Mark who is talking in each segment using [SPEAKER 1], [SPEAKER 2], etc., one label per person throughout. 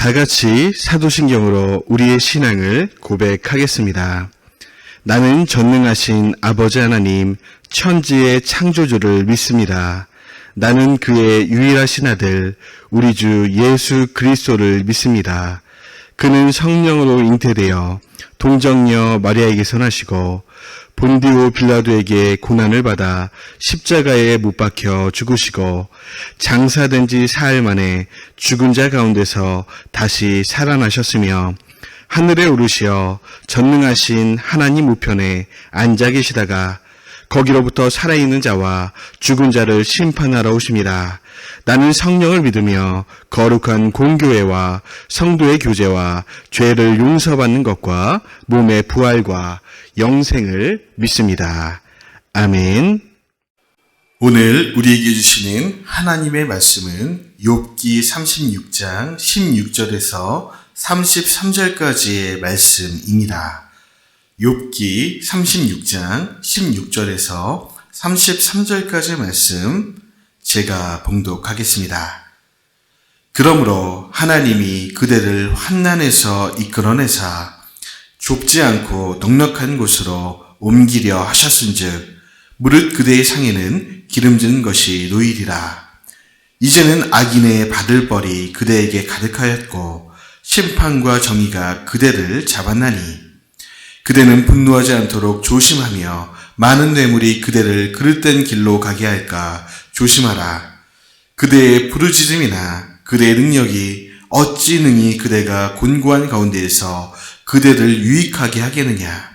[SPEAKER 1] 다 같이 사도신경으로 우리의 신앙을 고백하겠습니다. 나는 전능하신 아버지 하나님, 천지의 창조주를 믿습니다. 나는 그의 유일하신 아들, 우리 주 예수 그리스도를 믿습니다. 그는 성령으로 잉태되어 동정녀 마리아에게서 나시고 본디오 빌라도에게 고난을 받아 십자가에 못 박혀 죽으시고 장사된 지 사흘 만에 죽은 자 가운데서 다시 살아나셨으며 하늘에 오르시어 전능하신 하나님 우편에 앉아 계시다가 거기로부터 살아있는 자와 죽은 자를 심판하러 오십니다. 나는 성령을 믿으며 거룩한 공교회와 성도의 교제와 죄를 용서받는 것과 몸의 부활과 영생을 믿습니다. 아멘.
[SPEAKER 2] 오늘 우리에게 주시는 하나님의 말씀은 욥기 36장 16절에서 33절까지의 말씀입니다. 욥기 36장 16절에서 33절까지의 말씀 제가 봉독하겠습니다. 그러므로 하나님이 그대를 환난에서 이끌어내사 좁지 않고 넉넉한 곳으로 옮기려 하셨은즉 무릇 그대의 상에는 기름진 것이 놓이리라. 이제는 악인의 받을 벌이 그대에게 가득하였고 심판과 정의가 그대를 잡았나니 그대는 분노하지 않도록 조심하며 많은 뇌물이 그대를 그릇된 길로 가게 할까 조심하라. 그대의 부르짖음이나 그대의 능력이 어찌 능히 그대가 곤고한 가운데에서 그대를 유익하게 하겠느냐.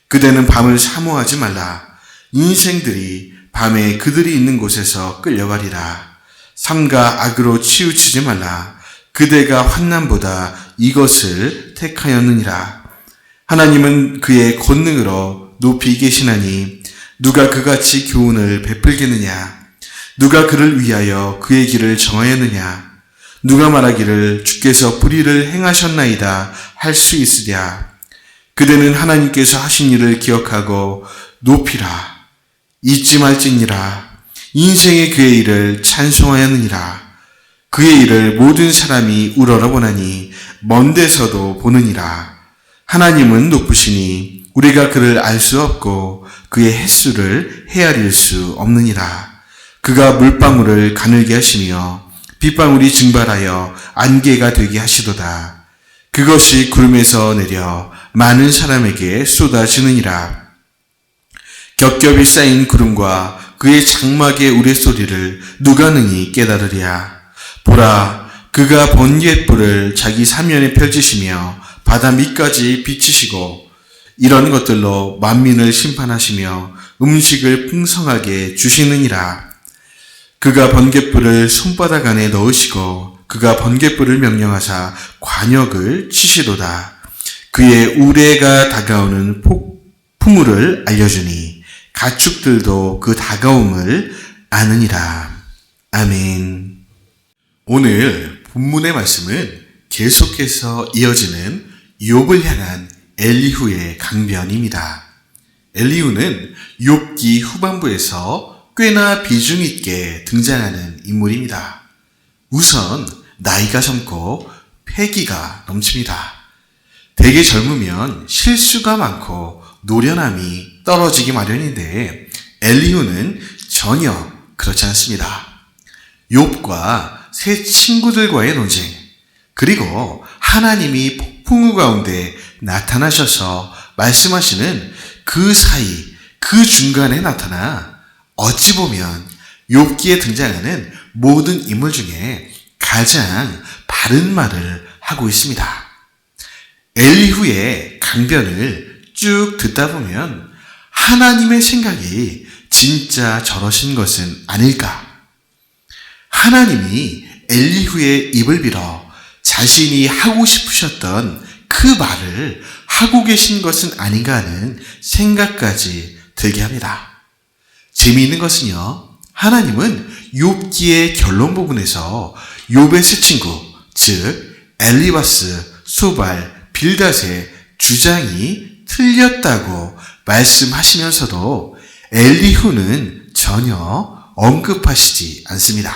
[SPEAKER 2] 그대는 밤을 사모하지 말라. 인생들이 밤에 그들이 있는 곳에서 끌려가리라. 삼가 악으로 치우치지 말라. 그대가 환난보다 이것을 택하였느니라. 하나님은 그의 권능으로 높이 계시나니 누가 그같이 교훈을 베풀겠느냐. 누가 그를 위하여 그의 길을 정하였느냐. 누가 말하기를 주께서 불의를 행하셨나이다 할 수 있으랴. 그대는 하나님께서 하신 일을 기억하고 높이라. 잊지 말지니라. 인생의 그의 일을 찬송하였느니라. 그의 일을 모든 사람이 우러러보나니 먼 데서도 보느니라. 하나님은 높으시니 우리가 그를 알 수 없고 그의 횟수를 헤아릴 수 없느니라. 그가 물방울을 가늘게 하시며 빗방울이 증발하여 안개가 되게 하시도다. 그것이 구름에서 내려 많은 사람에게 쏟아지느니라. 겹겹이 쌓인 구름과 그의 장막의 우레소리를 누가 능히 깨달으랴. 보라, 그가 번갯불을 자기 사면에 펼치시며 바다 밑까지 비치시고 이런 것들로 만민을 심판하시며 음식을 풍성하게 주시느니라. 그가 번갯불을 손바닥 안에 넣으시고 그가 번갯불을 명령하사 관역을 치시도다. 그의 우레가 다가오는 풍물을 알려주니 가축들도 그 다가옴을 아느니라. 아멘. 오늘 본문의 말씀은 계속해서 이어지는 욥을 향한 엘리후의 강변입니다. 엘리후는 욥기 후반부에서 꽤나 비중 있게 등장하는 인물입니다. 우선 나이가 젊고 패기가 넘칩니다. 되게 젊으면 실수가 많고 노련함이 떨어지기 마련인데 엘리후는 전혀 그렇지 않습니다. 욥과 세 친구들과의 논쟁, 그리고 하나님이 폭풍우 가운데 나타나셔서 말씀하시는 그 사이, 그 중간에 나타나 어찌 보면 욥기에 등장하는 모든 인물 중에 가장 바른 말을 하고 있습니다. 엘리후의 강변을 쭉 듣다 보면 하나님의 생각이 진짜 저러신 것은 아닐까? 하나님이 엘리후의 입을 빌어 자신이 하고 싶으셨던 그 말을 하고 계신 것은 아닌가 하는 생각까지 들게 합니다. 재미있는 것은요, 하나님은 욥기의 결론 부분에서 욥의 세 친구, 즉 엘리바스, 소발, 빌닷의 주장이 틀렸다고 말씀하시면서도 엘리후는 전혀 언급하시지 않습니다.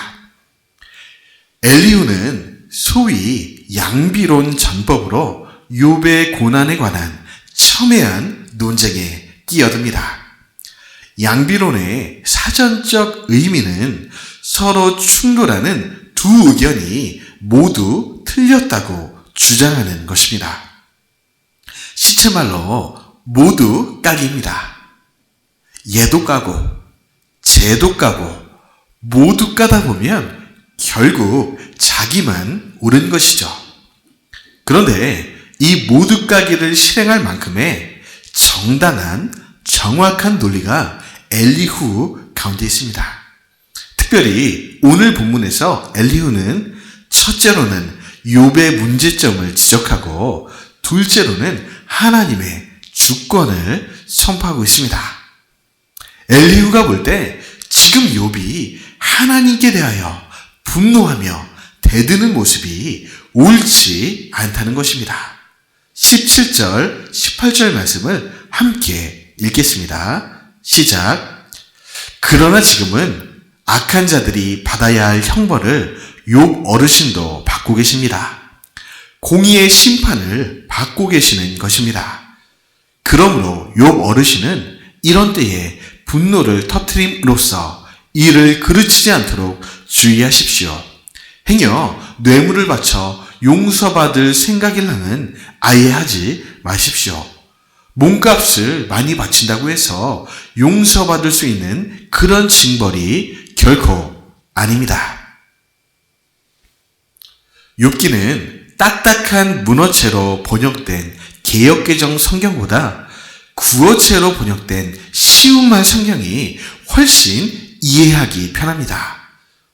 [SPEAKER 2] 엘리후는 소위 양비론 전법으로 욥의 고난에 관한 첨예한 논쟁에 끼어듭니다. 양비론의 사전적 의미는 서로 충돌하는 두 의견이 모두 틀렸다고 주장하는 것입니다. 시체말로 모두 까기입니다. 얘도 까고 쟤도 까고 모두 까다 보면 결국 자기만 옳은 것이죠. 그런데 이 모두 까기를 실행할 만큼의 정당한 정확한 논리가 엘리후 가운데 있습니다. 특별히 오늘 본문에서 엘리후는 첫째로는 욥의 문제점을 지적하고 둘째로는 하나님의 주권을 선포하고 있습니다. 엘리후가 볼 때 지금 욥이 하나님께 대하여 분노하며 대드는 모습이 옳지 않다는 것입니다. 17절, 18절 말씀을 함께 읽겠습니다. 시작. 그러나 지금은 악한 자들이 받아야 할 형벌을 욥 어르신도 받고 계십니다. 공의의 심판을 받고 계시는 것입니다. 그러므로 욥 어르신은 이런 때에 분노를 터뜨림으로써 이를 그르치지 않도록 주의하십시오. 행여 뇌물을 바쳐 용서받을 생각일랑은 아예 하지 마십시오. 몸값을 많이 바친다고 해서 용서받을 수 있는 그런 징벌이 결코 아닙니다. 욥기는 딱딱한 문어체로 번역된 개역개정 성경보다 구어체로 번역된 쉬움만 성경이 훨씬 이해하기 편합니다.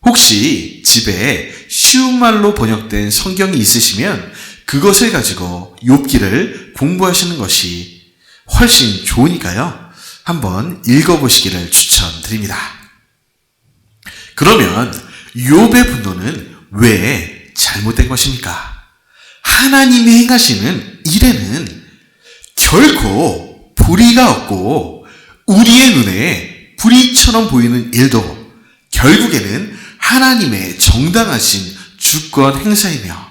[SPEAKER 2] 혹시 집에 쉬운 말로 번역된 성경이 있으시면 그것을 가지고 욥기를 공부하시는 것이 훨씬 좋으니까요. 한번 읽어보시기를 추천드립니다. 그러면 욥의 분노는 왜 잘못된 것입니까? 하나님이 행하시는 일에는 결코 불의가 없고 우리의 눈에 불의처럼 보이는 일도 결국에는 하나님의 정당하신 주권 행사이며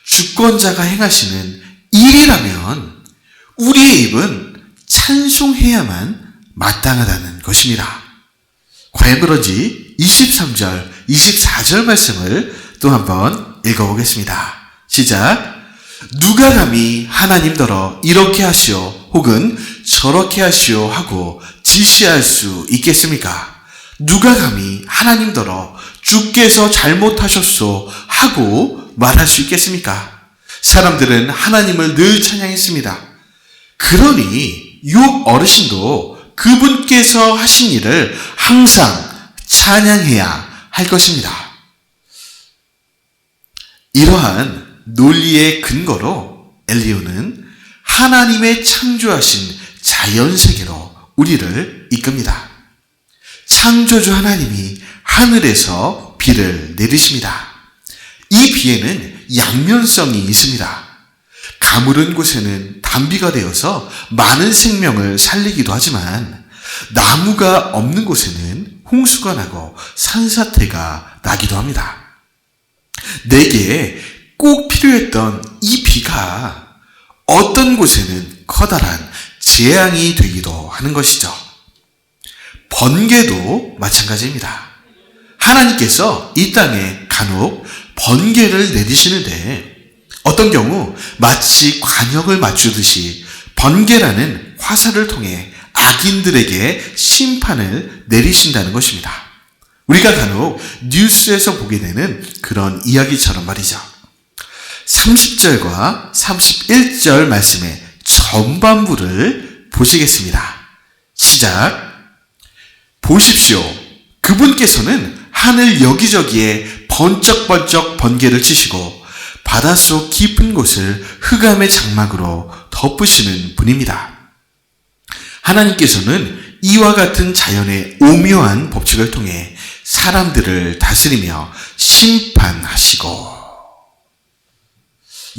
[SPEAKER 2] 주권자가 행하시는 일이라면 우리의 입은 찬송해야만 마땅하다는 것입니다. 과연 그런지 23절, 24절 말씀을 또 한번 읽어보겠습니다. 시작. 누가 감히 하나님더러 이렇게 하시오 혹은 저렇게 하시오 하고 지시할 수 있겠습니까? 누가 감히 하나님더러 주께서 잘못하셨소 하고 말할 수 있겠습니까? 사람들은 하나님을 늘 찬양했습니다. 그러니 욥 어르신도 그분께서 하신 일을 항상 찬양해야 할 것입니다. 이러한 논리의 근거로 엘리후는 하나님의 창조하신 자연세계로 우리를 이끕니다. 창조주 하나님이 하늘에서 비를 내리십니다. 이 비에는 양면성이 있습니다. 가물은 곳에는 단비가 되어서 많은 생명을 살리기도 하지만 나무가 없는 곳에는 홍수가 나고 산사태가 나기도 합니다. 내게 꼭 필요했던 이 비가 어떤 곳에는 커다란 재앙이 되기도 하는 것이죠. 번개도 마찬가지입니다. 하나님께서 이 땅에 간혹 번개를 내리시는데 어떤 경우 마치 관역을 맞추듯이 번개라는 화살을 통해 악인들에게 심판을 내리신다는 것입니다. 우리가 간혹 뉴스에서 보게 되는 그런 이야기처럼 말이죠. 30절과 31절 말씀의 전반부를 보시겠습니다. 시작. 보십시오. 그분께서는 하늘 여기저기에 번쩍번쩍 번개를 치시고 바닷속 깊은 곳을 흑암의 장막으로 덮으시는 분입니다. 하나님께서는 이와 같은 자연의 오묘한 법칙을 통해 사람들을 다스리며 심판하시고,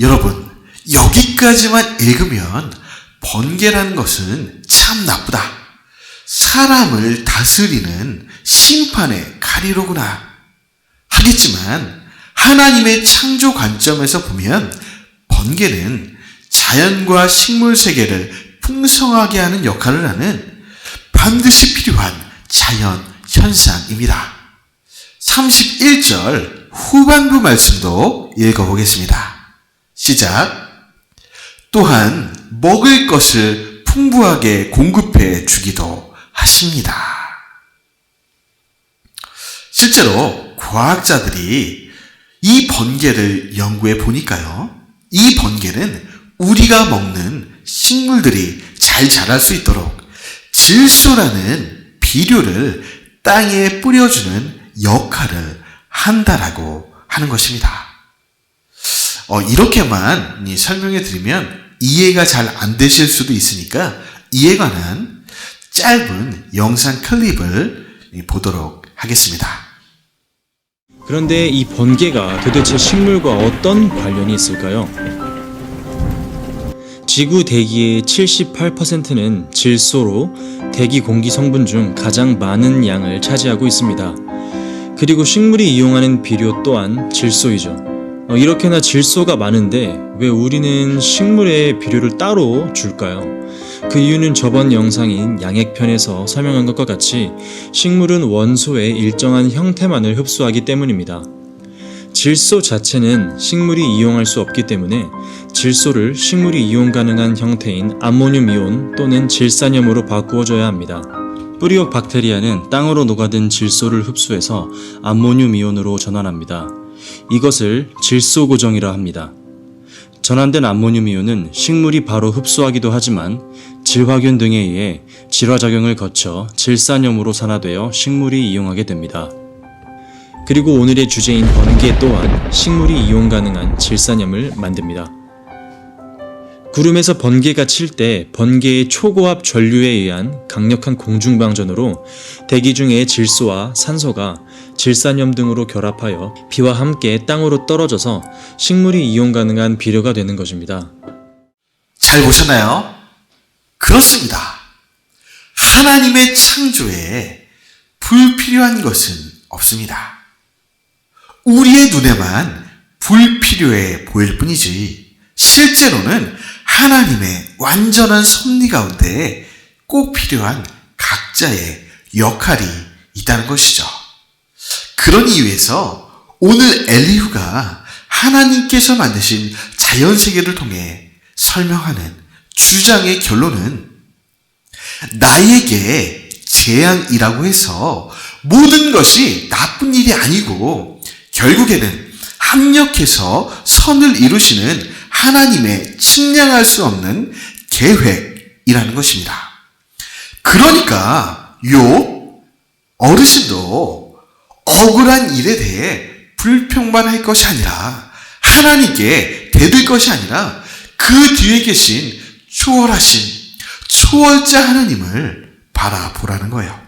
[SPEAKER 2] 여러분, 여기까지만 읽으면 번개라는 것은 참 나쁘다, 사람을 다스리는 심판의 칼이로구나 하겠지만 하나님의 창조 관점에서 보면 번개는 자연과 식물 세계를 풍성하게 하는 역할을 하는 반드시 필요한 자연 현상입니다. 31절 후반부 말씀도 읽어보겠습니다. 시작. 또한 먹을 것을 풍부하게 공급해 주기도 하십니다. 실제로 과학자들이 이 번개를 연구해 보니까요, 이 번개는 우리가 먹는 식물들이 잘 자랄 수 있도록 질소라는 비료를 땅에 뿌려주는 역할을 한다라고 하는 것입니다. 이렇게만 설명해 드리면 이해가 잘 안 되실 수도 있으니까 이에 관한 짧은 영상 클립을 보도록 하겠습니다.
[SPEAKER 3] 그런데 이 번개가 도대체 식물과 어떤 관련이 있을까요? 지구 대기의 78%는 질소로 대기 공기 성분 중 가장 많은 양을 차지하고 있습니다. 그리고 식물이 이용하는 비료 또한 질소이죠. 이렇게나 질소가 많은데 왜 우리는 식물에 비료를 따로 줄까요? 그 이유는 저번 영상인 양액편에서 설명한 것과 같이 식물은 원소의 일정한 형태만을 흡수하기 때문입니다. 질소 자체는 식물이 이용할 수 없기 때문에 질소를 식물이 이용 가능한 형태인 암모늄 이온 또는 질산염으로 바꾸어줘야 합니다. 뿌리옥 박테리아는 땅으로 녹아든 질소를 흡수해서 암모늄 이온으로 전환합니다. 이것을 질소 고정이라 합니다. 전환된 암모늄 이온은 식물이 바로 흡수하기도 하지만 질화균 등에 의해 질화작용을 거쳐 질산염으로 산화되어 식물이 이용하게 됩니다. 그리고 오늘의 주제인 번개 또한 식물이 이용 가능한 질산염을 만듭니다. 구름에서 번개가 칠 때 번개의 초고압 전류에 의한 강력한 공중방전으로 대기 중의 질소와 산소가 질산염 등으로 결합하여 비와 함께 땅으로 떨어져서 식물이 이용 가능한 비료가 되는 것입니다.
[SPEAKER 2] 잘 보셨나요? 그렇습니다. 하나님의 창조에 불필요한 것은 없습니다. 우리의 눈에만 불필요해 보일 뿐이지 실제로는 하나님의 완전한 섭리 가운데 꼭 필요한 각자의 역할이 있다는 것이죠. 그런 이유에서 오늘 엘리후가 하나님께서 만드신 자연세계를 통해 설명하는 주장의 결론은 나에게 재앙이라고 해서 모든 것이 나쁜 일이 아니고 결국에는 합력해서 선을 이루시는 하나님의 측량할 수 없는 계획이라는 것입니다. 그러니까 욥 어르신도 억울한 일에 대해 불평만 할 것이 아니라 하나님께 대들 것이 아니라 그 뒤에 계신 초월하신 초월자 하나님을 바라보라는 거예요.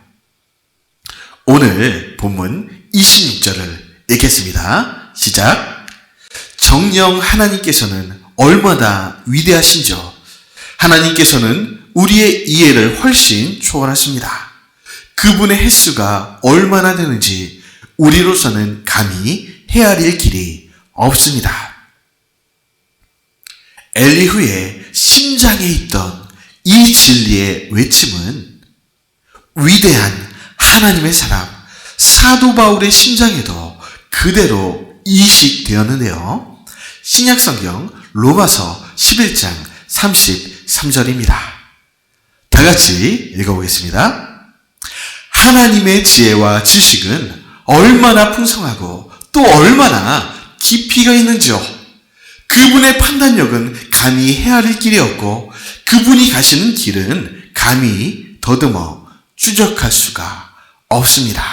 [SPEAKER 2] 오늘 본문 26절을 읽겠습니다. 시작. 정녕 하나님께서는 얼마나 위대하신저. 하나님께서는 우리의 이해를 훨씬 초월하십니다. 그분의 횟수가 얼마나 되는지 우리로서는 감히 헤아릴 길이 없습니다. 엘리후의 심장에 있던 이 진리의 외침은 위대한 하나님의 사람 사도 바울의 심장에도 그대로 이식되었는데요. 신약성경 로마서 11장 33절입니다. 다 같이 읽어보겠습니다. 하나님의 지혜와 지식은 얼마나 풍성하고 또 얼마나 깊이가 있는지요. 그분의 판단력은 감히 헤아릴 길이 없고 그분이 가시는 길은 감히 더듬어 추적할 수가 없습니다.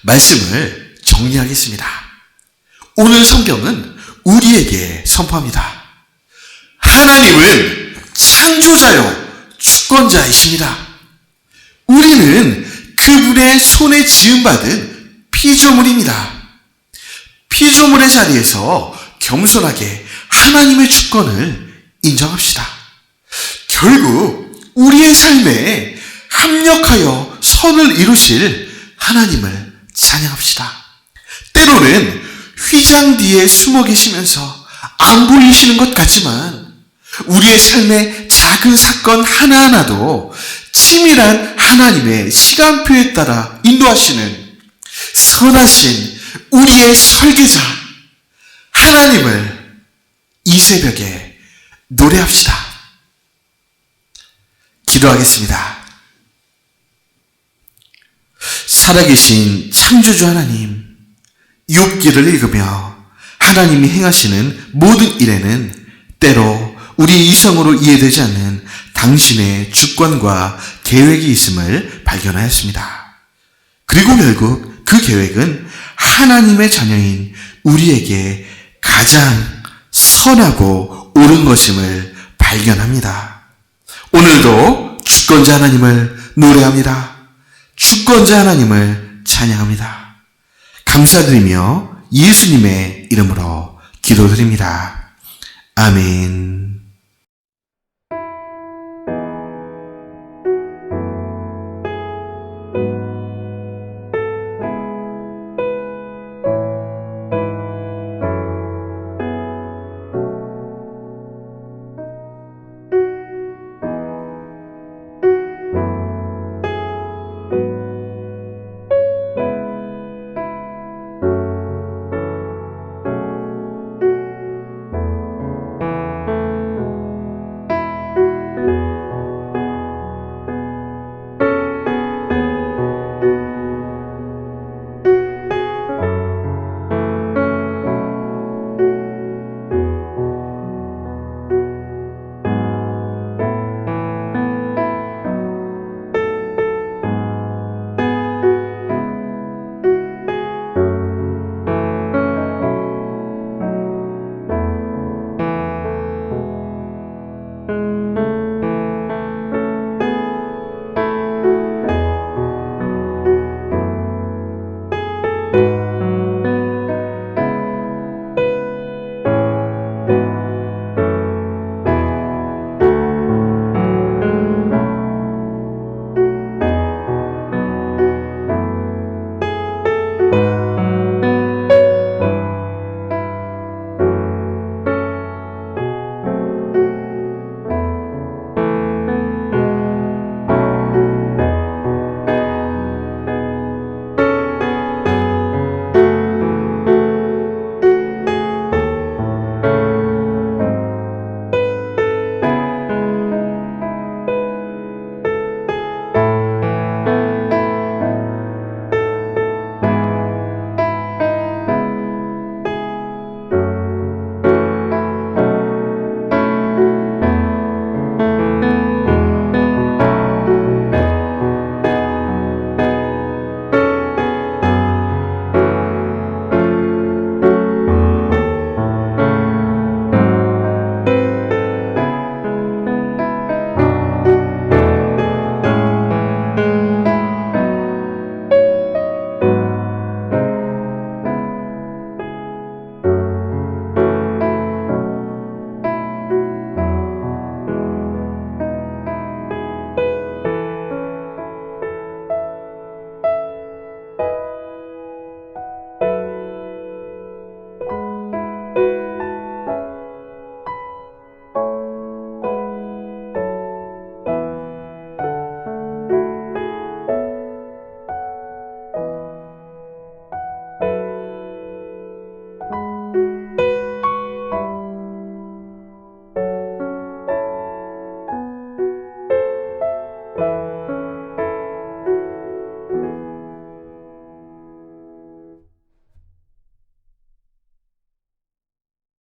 [SPEAKER 2] 말씀을 정리하겠습니다. 오늘 성경은 우리에게 선포합니다. 하나님은 창조자요 주권자이십니다. 우리는 그분의 손에 지음받은 피조물입니다. 피조물의 자리에서 겸손하게 하나님의 주권을 인정합시다. 결국 우리의 삶에 합력하여 선을 이루실 하나님을 찬양합시다. 때로는 휘장 뒤에 숨어 계시면서 안 보이시는 것 같지만 우리의 삶의 작은 사건 하나하나도 치밀한 하나님의 시간표에 따라 인도하시는 선하신 우리의 설계자 하나님을 이 새벽에 노래합시다. 기도하겠습니다. 살아계신 창조주 하나님, 욥기를 읽으며 하나님이 행하시는 모든 일에는 때로 우리 이성으로 이해되지 않는 당신의 주권과 계획이 있음을 발견하였습니다. 그리고 결국 그 계획은 하나님의 자녀인 우리에게 가장 선하고 옳은 것임을 발견합니다. 오늘도 주권자 하나님을 노래합니다. 주권자 하나님을 찬양합니다. 감사드리며 예수님의 이름으로 기도드립니다. 아멘.